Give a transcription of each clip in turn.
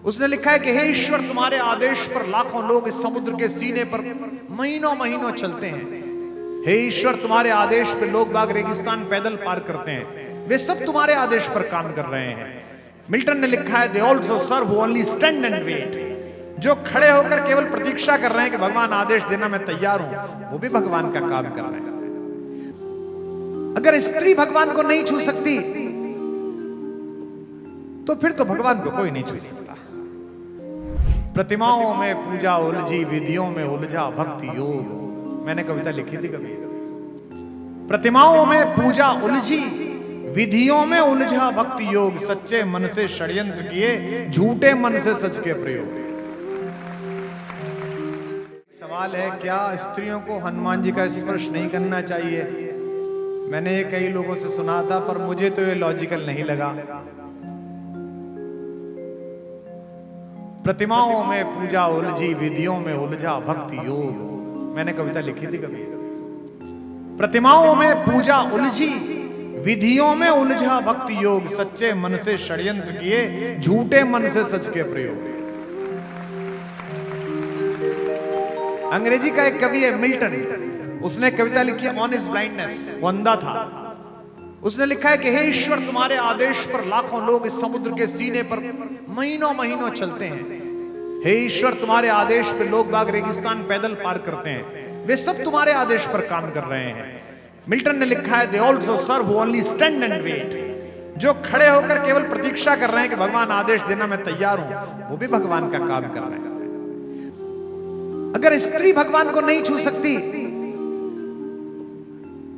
उसने लिखा है कि हे ईश्वर, तुम्हारे आदेश पर लाखों लोग इस समुद्र के सीने पर महीनों महीनों चलते हैं। हे ईश्वर, तुम्हारे आदेश पर लोग बाग रेगिस्तान पैदल पार करते हैं। वे सब तुम्हारे आदेश पर काम कर रहे हैं। मिल्टन ने लिखा है, they also serve who only stand and wait. जो खड़े होकर केवल प्रतीक्षा कर रहे हैं कि भगवान आदेश देना मैं तैयार हूं, वो भी भगवान का काम कर रहे हैं। अगर स्त्री भगवान को नहीं छू सकती तो फिर तो भगवान को कोई नहीं छू सकता। प्रतिमाओं में पूजा उलझी, विधियों में उलझा भक्ति योग। मैंने कविता लिखी थी कभी। प्रतिमाओं में पूजा उलझी, विधियों में उलझा भक्ति योग। सच्चे मन से षड्यंत्र किए, झूठे मन से सच के प्रयोग। सवाल है, क्या स्त्रियों को हनुमान जी का स्पर्श नहीं करना चाहिए? मैंने ये कई लोगों से सुना था, पर मुझे तो ये लॉजिकल नहीं लगा। प्रतिमाओं में पूजा उलझी, विधियों में उलझा भक्ति योग। मैंने कविता लिखी थी कभी। प्रतिमाओं में पूजा उलझी, विधियों में उलझा भक्ति योग। सच्चे मन से षड्यंत्र किए, झूठे मन से सच के प्रयोग। अंग्रेजी का एक कवि है मिल्टन, उसने कविता लिखी ऑन हिज ब्लाइंडनेस। वो अंधा था। उसने लिखा है कि हे ईश्वर, तुम्हारे आदेश पर लाखों लोग इस समुद्र के सीने पर महीनों महीनों चलते हैं। हे ईश्वर, तुम्हारे आदेश पर लोग बाग रेगिस्तान पैदल पार करते हैं। वे सब तुम्हारे आदेश पर काम कर रहे हैं। मिल्टन ने लिखा है, they also serve who only stand and wait. जो खड़े होकर केवल प्रतीक्षा कर रहे हैं कि भगवान आदेश देना मैं तैयार हूं, वो भी भगवान का काम कर रहे हैं। अगर स्त्री भगवान को नहीं छू सकती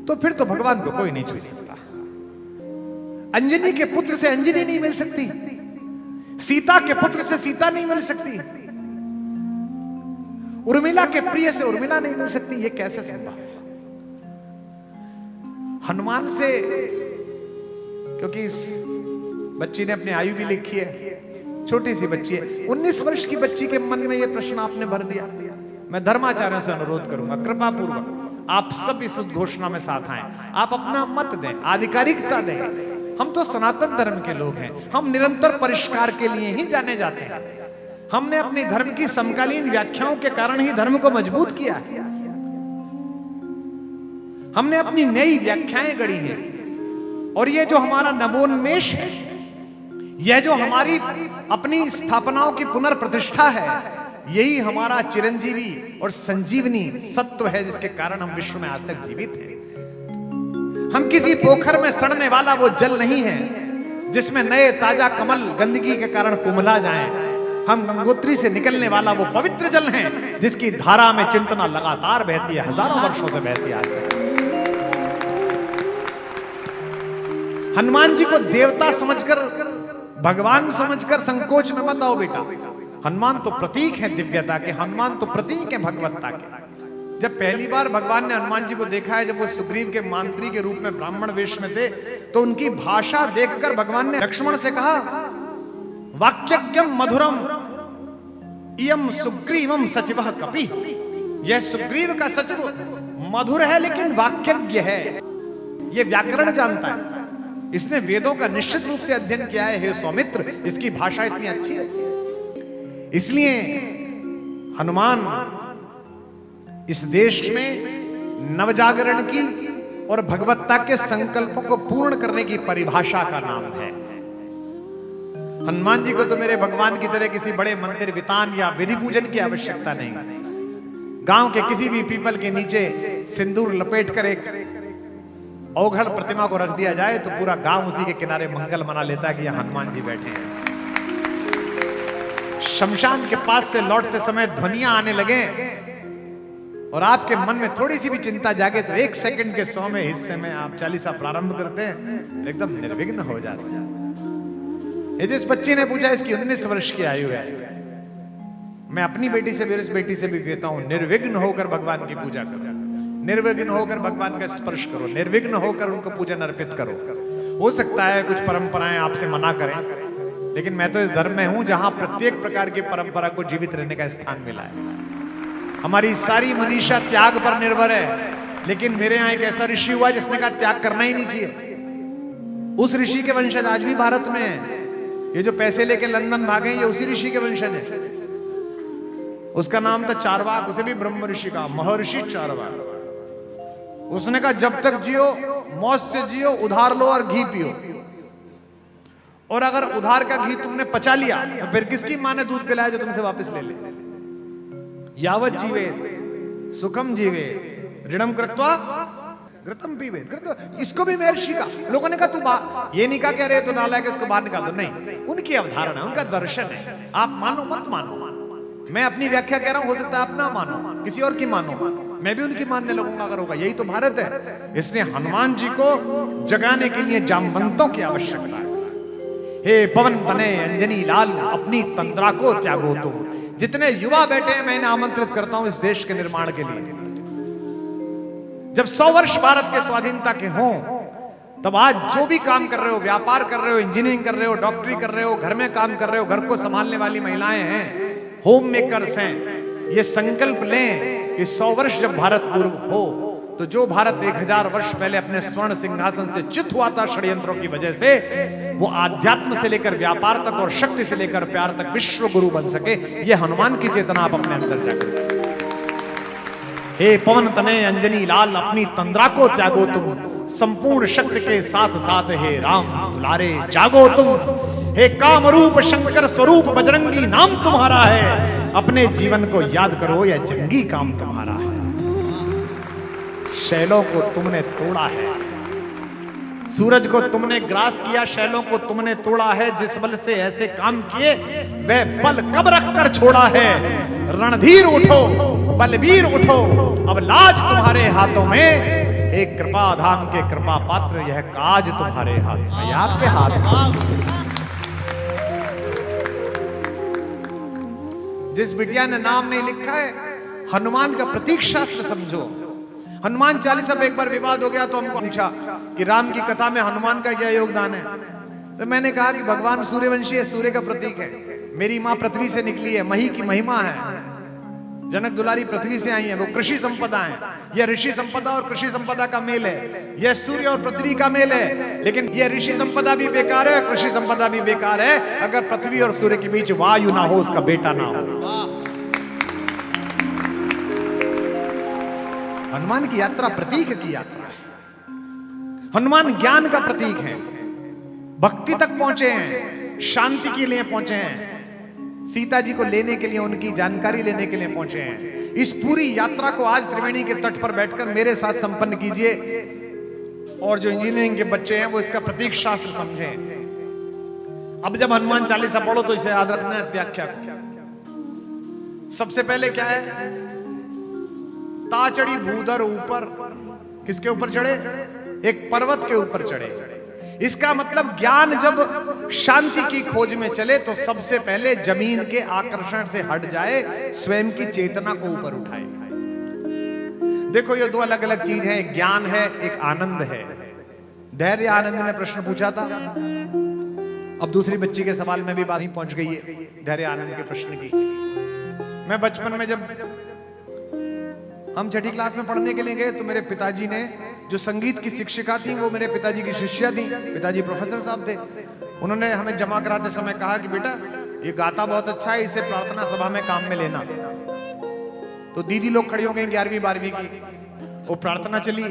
तो फिर तो भगवान को कोई नहीं छू सकता। अंजनी के पुत्र से अंजनी नहीं मिल सकती, सीता के पुत्र से सीता नहीं मिल सकती, उर्मिला के प्रिय से उर्मिला नहीं मिल सकती। ये कैसे संभव है? हनुमान से, क्योंकि इस बच्ची ने अपनी आयु भी लिखी है, छोटी सी बच्ची है, 19 वर्ष की बच्ची के मन में यह प्रश्न आपने भर दिया। मैं धर्माचार्यों से अनुरोध करूंगा, कृपा पूर्वक आप सब इस उद्घोषणा में साथ आए। आप अपना मत दें, आधिकारिकता दें। हम तो सनातन धर्म के लोग हैं, हम निरंतर परिष्कार के लिए ही जाने जाते हैं। हमने अपनी धर्म की समकालीन व्याख्याओं के कारण ही धर्म को मजबूत किया है। हमने अपनी नई व्याख्याएं गढ़ी हैं, और ये जो हमारा नवोन्मेष है, यह जो हमारी अपनी स्थापनाओं की पुनर्प्रतिष्ठा है, यही हमारा चिरंजीवी और संजीवनी सत्व है, जिसके कारण हम विश्व में आज तक जीवित हैं। हम किसी पोखर में सड़ने वाला वो जल नहीं है जिसमें नए ताजा कमल गंदगी के कारण कुम्हला जाएं। हम गंगोत्री से निकलने वाला वो पवित्र जल है जिसकी धारा में चिंतना लगातार बहती है, हजारों वर्षों से बहती आ रही है। हनुमान जी को देवता समझकर, भगवान समझकर संकोच में मत आओ बेटा। हनुमान तो प्रतीक है दिव्यता के, हनुमान तो प्रतीक है भगवत्ता के। जब पहली बार भगवान ने हनुमान जी को देखा है, जब वो सुग्रीव के मंत्री के रूप में ब्राह्मण वेश में थे, तो उनकी भाषा देखकर भगवान ने लक्ष्मण से कहा, वाक्यज्ञम मधुरम इयम सुग्रीवम सचिवः कपि। यह सुग्रीव का सचिव मधुर है लेकिन वाक्यज्ञ है, यह व्याकरण जानता है, इसने वेदों का निश्चित रूप से अध्ययन किया है। हे सौमित्र, इसकी भाषा इतनी अच्छी है। इसलिए हनुमान इस देश में नवजागरण की और भगवत्ता के संकल्पों को पूर्ण करने की परिभाषा का नाम है। हनुमान जी को तो मेरे भगवान की तरह किसी बड़े मंदिर वितान या विधि पूजन की आवश्यकता नहीं। गांव के किसी भी पीपल के नीचे सिंदूर लपेटकर एक अवघड़ प्रतिमा को रख दिया जाए तो पूरा गांव उसी के किनारे मंगल मना लेता है कि यहां हनुमान जी बैठे हैं। शमशान के पास से लौटते समय ध्वनियां आने लगे और आपके मन में थोड़ी सी भी चिंता जागे तो 1 सेकंड के 100वें हिस्से में आप चालीसा प्रारंभ करते हैं, एकदम निर्विघ्न हो जाते हैं। ये जिस बच्ची ने पूछा, इसकी 19 वर्ष की आयु है। मैं अपनी बेटी से भी, इस बेटी से भी कहता हूं, निर्विघ्न होकर भगवान की पूजा करो, निर्विघ्न होकर भगवान का स्पर्श करो, निर्विघ्न होकर उनको पूजन अर्पित करो। हो सकता है कुछ परंपराएं आपसे मना करें, लेकिन मैं तो इस धर्म में हूं जहां प्रत्येक प्रकार की परंपरा को जीवित रहने का स्थान मिला है। हमारी सारी मनीषा त्याग पर निर्भर है, लेकिन मेरे यहां एक ऐसा ऋषि हुआ जिसने कहा त्याग करना ही नहीं चाहिए। उस ऋषि के वंशज आज भी भारत में है। ये जो पैसे लेके लंदन भागे ये उसी ऋषि के वंशज है। उसका नाम था चारवाक, उसे भी ब्रह्म ऋषि का, महर्षि चारवाक। उसने कहा जब तक जियो मौज से जियो, उधार लो और घी पियो, और अगर उधार का घी तुमने पचा लिया तो फिर किसकी मां ने दूध पिलाया जो तुमसे वापस ले ले। यावत जीवे सुखम जीवे ऋणम कृत्वा घृतम पीवे। इसको भी महर्षि का। लोगों ने कहा तू ये नहीं कहा कि अरे तो नालायक इसको बाहर निकाल दो, नहीं, उनकी अवधारणा, उनका दर्शन है। आप मानो मत मानो, मैं अपनी व्याख्या कह रहा हूं, हो सकता है आप ना मानो, किसी और की मानो, मैं भी उनकी मानने लगूंगा अगर होगा। यही तो भारत है। इसलिए हनुमान जी को जगाने के लिए जामवंतों की आवश्यकता है। हे पवन तनय अंजनी लाल अपनी तंद्रा को त्यागो तुम। जितने युवा बैठे हैं मैं इन्हें आमंत्रित करता हूं इस देश के निर्माण के लिए। जब 100 वर्ष भारत के स्वाधीनता के हों, तब आज जो भी काम कर रहे हो, व्यापार कर रहे हो, इंजीनियरिंग कर रहे हो, डॉक्टरी कर रहे हो, घर में काम कर रहे हो, घर को संभालने वाली महिलाएं हैं, होम मेकर्स हैं, ये संकल्प लें कि 100 वर्ष जब भारत पूर्व हो तो जो भारत 1000 वर्ष पहले अपने स्वर्ण सिंहासन से च्युत हुआ था षड्यंत्रों की वजह से, वो आध्यात्म से लेकर व्यापार तक और शक्ति से लेकर प्यार तक विश्व गुरु बन सके। ये हनुमान की चेतना आप अपने अंदर जागृत। हे पवन तनय अंजनी लाल अपनी तंद्रा को त्यागो तुम, संपूर्ण शक्ति के साथ साथ हे राम दुलारे जागो तुम। हे कामरूप शंकर स्वरूप बजरंगी नाम तुम्हारा है, अपने जीवन को याद करो यह जंगी काम तुम्हारा है। शैलों को तुमने तोड़ा है, सूरज को तुमने ग्रास किया, शैलों को तुमने तोड़ा है। जिस बल से ऐसे काम किए वह बल कब रख कर छोड़ा है। रणधीर उठो बलबीर उठो, अब लाज तुम्हारे हाथों में। एक कृपा धाम के कृपा पात्र यह काज तुम्हारे हाथ में, आपके हाथ में। जिस बिटिया ने नाम नहीं लिखा है, हनुमान का प्रतीक शास्त्र समझो। हनुमान चालीसा पे एक बार विवाद हो गया तो हमको पूछा कि राम की कथा में हनुमान का क्या योगदान है। तो मैंने कहा कि भगवान सूर्यवंशी है, सूर्य का प्रतीक है। मेरी माँ पृथ्वी से निकली है, मही की महिमा है। जनक दुलारी पृथ्वी से आई है, वो कृषि संपदा है। यह ऋषि संपदा और कृषि संपदा का मेल है, यह सूर्य और पृथ्वी का मेल है। लेकिन यह ऋषि संपदा भी बेकार है, कृषि संपदा भी बेकार है, अगर पृथ्वी और सूर्य के बीच वायु ना हो, उसका बेटा ना हो। हनुमान की यात्रा प्रतीक की यात्रा है। हनुमान ज्ञान का प्रतीक है, भक्ति तक पहुंचे हैं, शांति के लिए पहुंचे हैं, सीता जी को लेने के लिए, उनकी जानकारी लेने के लिए पहुंचे हैं। इस पूरी यात्रा को आज त्रिवेणी के तट पर बैठकर मेरे साथ संपन्न कीजिए, और जो इंजीनियरिंग के बच्चे हैं वो इसका प्रतीक शास्त्र समझें। अब जब हनुमान चालीसा पढ़ो तो इसे याद रखना है, इस व्याख्या को। सबसे पहले क्या है, ता चढ़ी भूधर ऊपर, किसके ऊपर चढ़े, एक पर्वत के ऊपर चढ़े। इसका मतलब ज्ञान जब शांति की खोज में चले तो सबसे पहले जमीन के आकर्षण से हट जाए, स्वयं की चेतना को ऊपर उठाए। देखो ये दो अलग अलग चीज है, एक ज्ञान है, एक आनंद है। धैर्य आनंद ने प्रश्न पूछा था, अब दूसरी बच्ची के सवाल में भी बात ही पहुंच गई है धैर्य आनंद के प्रश्न की। मैं बचपन में जब हम छठी क्लास में पढ़ने के लिए गए तो मेरे पिताजी ने, जो संगीत की शिक्षिका थी वो मेरे पिताजी की शिष्या थी, पिताजी प्रोफेसर साहब थे। उन्होंने हमें जमा कराते समय कहा कि बेटा ये गाता बहुत अच्छा है, इसे प्रार्थना सभा में काम में लेना। तो दीदी लोग खड़ी हो गई 11वीं 12वीं की, वो प्रार्थना चली,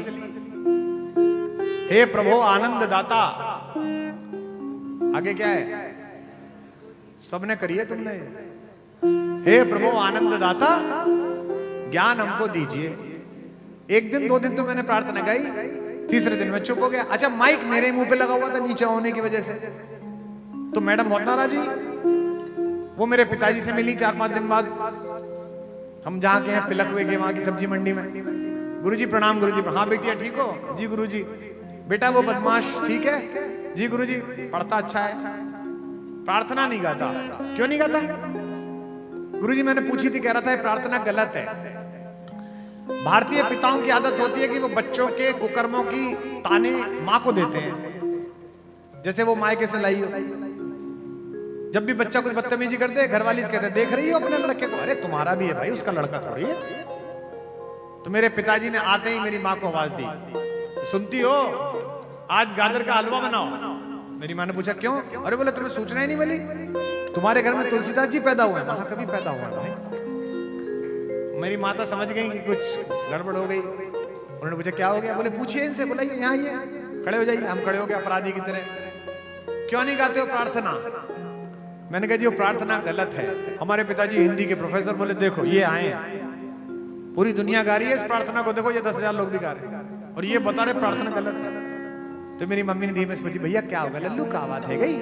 हे प्रभु आनंद दाता। आगे क्या है, सबने करी है तुमने, हे प्रभु आनंद दाता ज्ञान हमको दीजिए। एक दिन 2 दिन तो मैंने प्रार्थना गाई, तीसरे दिन में चुप हो गया। अच्छा माइक मेरे मुंह पे लगा हुआ था नीचे होने की वजह से, तो मैडम होतनारा जी वो मेरे पिताजी से मिली 4-5 दिन बाद। हम जहाँ के हैं पिलक हुए गए, वहां की सब्जी मंडी में। गुरुजी प्रणाम, गुरुजी। हाँ बेटिया ठीक हो जी गुरुजी। बेटा वो बदमाश ठीक है जी गुरुजी, पढ़ता अच्छा है, प्रार्थना नहीं गाता। क्यों नहीं गाता गुरुजी? मैंने पूछी थी, कह रहा था प्रार्थना गलत है। भारतीय पिताओं की आदत होती है कि वो बच्चों के कुकर्मों की ताने माँ को देते हैं, जैसे वो मायके से लाई हो। जब भी बच्चा कुछ बदतमीजी करते हैं, घरवाली से कहते हैं देख रही हो अपने लड़के को, अरे तुम्हारा भी है भाई, उसका लड़का थोड़ी है। तो मेरे पिताजी ने आते ही मेरी माँ को आवाज दी, सुनती हो आज गाजर का हलवा बनाओ। मेरी माँ ने पूछा क्यों? अरे बोले तुम्हें सूचना ही नहीं मिली, तुम्हारे घर में तुलसीदास जी पैदा हुए। महा कभी पैदा हुआ भाई। मेरी माता समझ गई कि कुछ गड़बड़ हो गई। उन्होंने पूछा क्या हो गया? बोले पूछिए इनसे, बुलाइए यहाँ आइए, खड़े हो जाइए। हम खड़े हो गए अपराधी की तरह। क्यों नहीं गाते हो प्रार्थना? मैंने कहा जी वो प्रार्थना गलत है। हमारे पिताजी हिंदी के प्रोफेसर बोले देखो ये आए, पूरी दुनिया गा रही है इस प्रार्थना को, देखो ये 10,000 लोग भी गा रहे हैं और ये बता रहे प्रार्थना गलत है। तो मेरी मम्मी ने धीमे से पूछी भैया क्या होगा? लल्लू का आवाज है गई,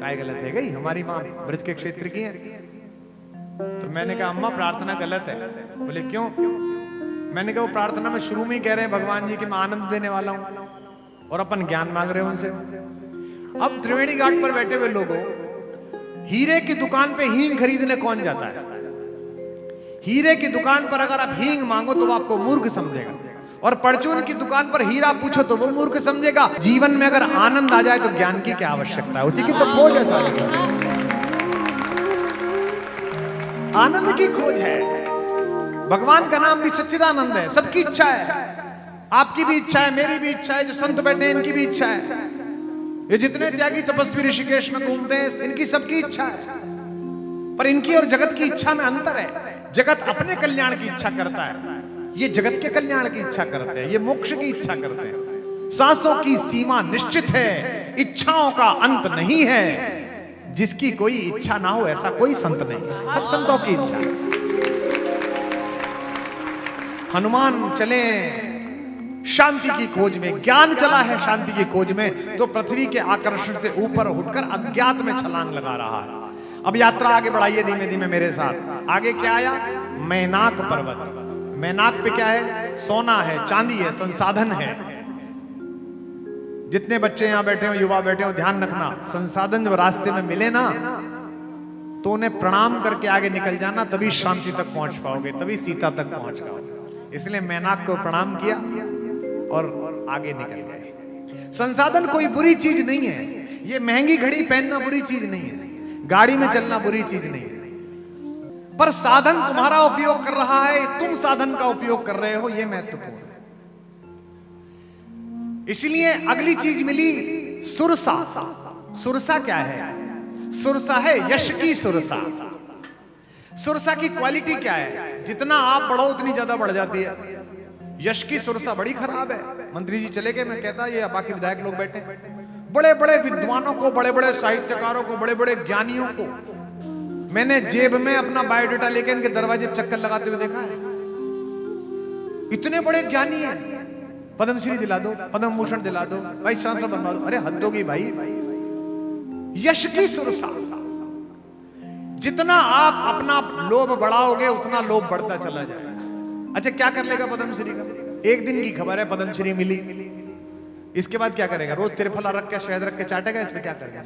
काय गलत है गई? हमारी माँ ब्रज के क्षेत्र की है। तो मैंने कहा अम्मा प्रार्थना गलत है। बोले क्यों? मैंने कहा वो प्रार्थना में शुरू में ही कह रहे हैं भगवान जी कि मैं आनंद देने वाला हूं और अपन ज्ञान मांग रहे हैं उनसे। अब त्रिवेणी घाट पर बैठे हुए लोगों, हीरे की दुकान पे हींग खरीदने कौन जाता है? हीरे की दुकान पर अगर आप हींग मांगो तो वो आपको मूर्ख समझेगा, और परचून की दुकान पर हीरा पूछो तो वो मूर्ख समझेगा। जीवन में अगर आनंद आ जाए तो ज्ञान की क्या आवश्यकता है? उसी की तो खोज है सारी। आनंद की खोज है। भगवान का नाम भी सच्चिदानंद है। सबकी इच्छा है, आपकी भी इच्छा है, मेरी भी इच्छा है, जो संत बैठे हैं इनकी भी इच्छा है, ये जितने त्यागी तपस्वी ऋषिकेश में घूमते हैं इनकी सबकी इच्छा है। पर इनकी और जगत की इच्छा में अंतर है। जगत अपने कल्याण की इच्छा करता है, ये जगत के कल्याण की इच्छा करते हैं, ये मोक्ष की इच्छा करते हैं। सांसों की सीमा निश्चित है, इच्छाओं का अंत नहीं है। जिसकी कोई इच्छा ना हो ऐसा कोई संत नहीं, सब संतों की इच्छा है। हनुमान चले शांति की खोज में, ज्ञान चला है शांति की खोज में, तो पृथ्वी के आकर्षण से ऊपर उठकर अज्ञात में छलांग लगा रहा है। अब यात्रा आगे बढ़ाइए धीमे धीमे मेरे साथ। आगे क्या आया? मैनाक पर्वत। मैनाक पे क्या है? सोना है, चांदी है, संसाधन है। जितने बच्चे यहां बैठे हो, युवा बैठे हो, ध्यान रखना, संसाधन जब रास्ते में मिले ना तो उन्हें प्रणाम करके आगे निकल जाना, तभी शांति तक पहुंच पाओगे, तभी सीता तक पहुंच पाओगे। इसलिए मैनाक को प्रणाम किया और आगे निकल गए। संसाधन कोई बुरी चीज नहीं है। ये महंगी घड़ी पहनना बुरी चीज नहीं है, गाड़ी में चलना बुरी चीज नहीं है, पर साधन तुम्हारा उपयोग कर रहा है, तुम साधन का उपयोग कर रहे हो, यह महत्वपूर्ण है। इसलिए अगली चीज मिली सुरसा। सुरसा क्या है? सुरसा है यश की सुरसा। सुरसा की क्वालिटी क्या है? जितना आप बढ़ो उतनी ज्यादा बढ़ जाती है। यश की सुरसा बड़ी खराब है। मंत्री जी चले गए, मैं कहता ये बाकी विधायक लोग बैठे, बड़े बड़े विद्वानों को, बड़े बड़े साहित्यकारों को, बड़े बड़े ज्ञानियों को मैंने जेब में अपना बायोडाटा लेके इनके दरवाजे पर चक्कर लगाते हुए देखा है। इतने बड़े ज्ञानी हैं, पद्मश्री दिला दो, पद्म भूषण दिला दो, वाइस चांसलर बनवा दो। अरे हद होगी भाई। यश की सुरसा, जितना आप अपना लोभ बढ़ाओगे उतना लोभ बढ़ता चला जाएगा। अच्छा क्या कर लेगा पद्मश्री का? एक दिन की खबर है, पद्मश्री मिली, इसके बाद क्या करेगा? रोज त्रिफला रख के, शहद रख के चाटेगा, इस पे क्या करेगा?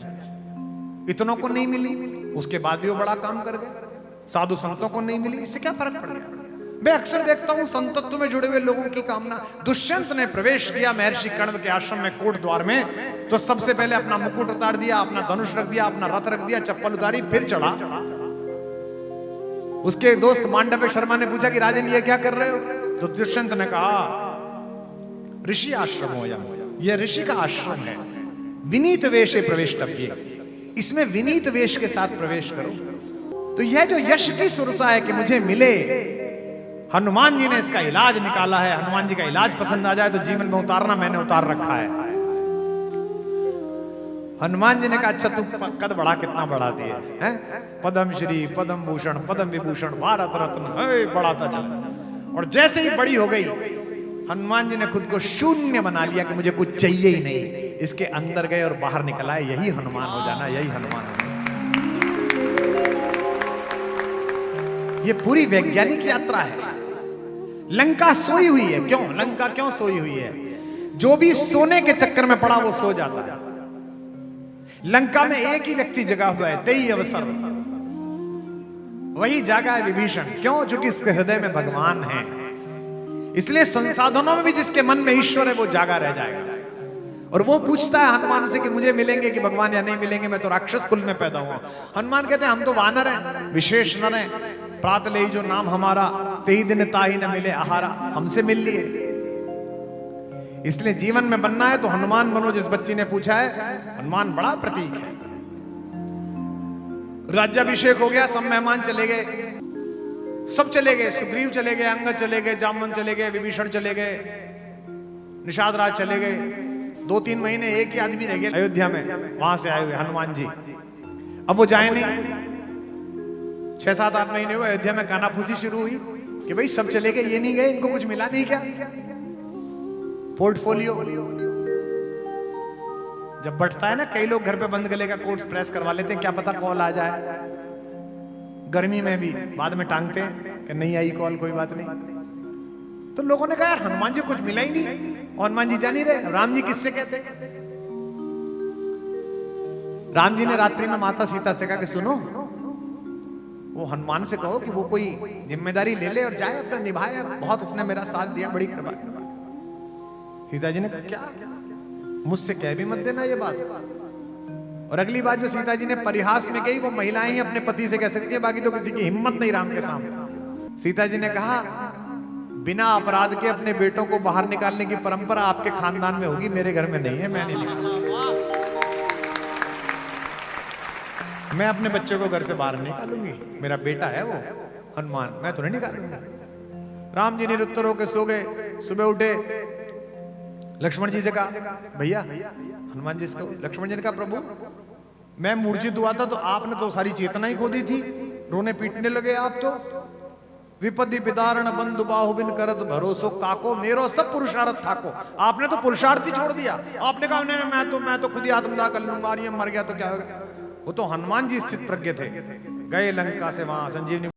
इतनों को नहीं मिली, उसके बाद भी वो बड़ा काम कर गए। साधु संतों को नहीं मिली, इससे क्या फर्क पड़ गया? मैं अक्सर देखता हूं संतत्व में जुड़े हुए लोगों की कामना। दुष्यंत ने प्रवेश किया महर्षि कर्ण के आश्रम में, कोट द्वार में, तो सबसे पहले अपना मुकुट उतार दिया, अपना धनुष रख दिया, अपना रथ रख दिया, चप्पल उतारी, फिर चढ़ा। उसके दोस्त मांडव्य शर्मा ने पूछा कि राजन ये क्या कर रहे हो? तो दुष्यंत ने कहा ऋषि आश्रम हो, यह ऋषि का आश्रम है, विनीत वेश प्रवेष्टव्य, इसमें विनीत वेश के साथ प्रवेश करो। तो यह जो यश की सुरसा है कि मुझे मिले, हनुमान जी ने इसका इलाज निकाला है। हनुमान जी का इलाज पसंद आ जाए तो जीवन में उतारना, मैंने उतार रखा है। हनुमान जी ने कहा अच्छा तू कद बढ़ा, कितना बढ़ा दिया है? पद्मश्री, पद्म भूषण, पद्म विभूषण, भारत रत्न, बढ़ाता चला। और जैसे ही बड़ी हो गई, हनुमान जी ने खुद को शून्य बना लिया कि मुझे कुछ चाहिए ही नहीं। इसके अंदर गए और बाहर निकल आए। यही हनुमान हो जाना, यही हनुमान हो जाना। ये पूरी वैज्ञानिक यात्रा है। लंका सोई हुई है। क्यों? लंका क्यों सोई हुई है? जो भी सोने के चक्कर में पड़ा वो सो जाता है। लंका में एक ही व्यक्ति जगा हुआ है, तेई अवसर, वही जागा है विभीषण। क्यों? क्योंकि इसके हृदय में भगवान है। इसलिए संसाधनों में भी जिसके मन में ईश्वर है वो जागा रह जाएगा। और वो पूछता है हनुमान से कि मुझे मिलेंगे कि भगवान या नहीं मिलेंगे, मैं तो राक्षस कुल में पैदा हुआ। हनुमान कहते हैं हम तो वानर हैं, विशेष नर हैं, प्रात ले जो नाम हमारा, तेई दिन ताही न मिले आहारा, हमसे मिल लिए। इसलिए जीवन में बनना है तो हनुमान बनो। जिस बच्ची ने पूछा है, हनुमान बड़ा प्रतीक है। राज्याभिषेक हो गया, सब मेहमान चले गए, सब चले गए। सुग्रीव चले गए, अंगद चले गए, जामवंत चले गए, विभीषण चले गए, निषाद राज चले गए। 2-3 महीने एक ही आदमी रह गया अयोध्या में, वहां से आए हुए हनुमान जी। अब वो जाए नहीं। 6-7-8 महीने हुए, अयोध्या में कानाफूसी शुरू हुई कि भाई सब चले गए, ये नहीं गए, इनको कुछ मिला नहीं क्या? पोर्टफोलियो जब बढ़ता है ना, कई लोग घर पे बंद गले का कोट्स प्रेस करवा लेते हैं, क्या पता कॉल आ जाए। गर्मी में भी बाद में टांगते हैं कि नहीं आई कॉल, कोई बात नहीं। तो लोगों ने कहा यार हनुमान जी कुछ मिला ही नहीं, और हनुमान जी जा नहीं रहे, राम जी किससे कहते? राम जी ने रात्रि में माता सीता से कहा कि सुनो, वो हनुमान से कहो कि वो कोई जिम्मेदारी ले ले और जाए, अपना निभाए, बहुत उसने मेरा साथ दिया, बड़ी कृपा। सीता जी ने कहा क्या, मुझसे कह भी मत देना ये बात। और अगली बात जो सीता जी ने परिहास में कही, वो महिलाएं ही अपने पति से कह सकती है, बाकी तो किसी की हिम्मत नहीं राम के सामने। सीता जी ने कहा बिना अपराध के अपने बेटों को बाहर निकालने की परंपरा आपके खानदान में होगी, मेरे घर में नहीं है, मैं नहीं निकालूंगा। मैं अपने बच्चे को घर से बाहर निकालूंगी, मेरा बेटा है वो हनुमान, मैं तो नहीं निकालूंगा। राम जी निरुत्तर होकर सो गए। सुबह उठे, लक्ष्मण जी से कहा भैया, हनुमान जी से कहा, लक्ष्मण जी ने कहा प्रभु मैं मूर्छित हुआ था तो आपने तो सारी चेतना ही खो दी थी, रोने पीटने लगे आप तो। विपत्ति विदारण बंधु बाहुबिन करत भरोसो काको, मेरो सब पुरुषार्थ था को, आपने तो पुरुषार्थ ही छोड़ दिया। आपने कहा मैं तो खुद ही आत्मदाह कर लूंगा, और ये मर गया तो क्या होगा। वो तो हनुमान जी स्थित प्रज्ञ थे, गए लंका से वहां संजीवनी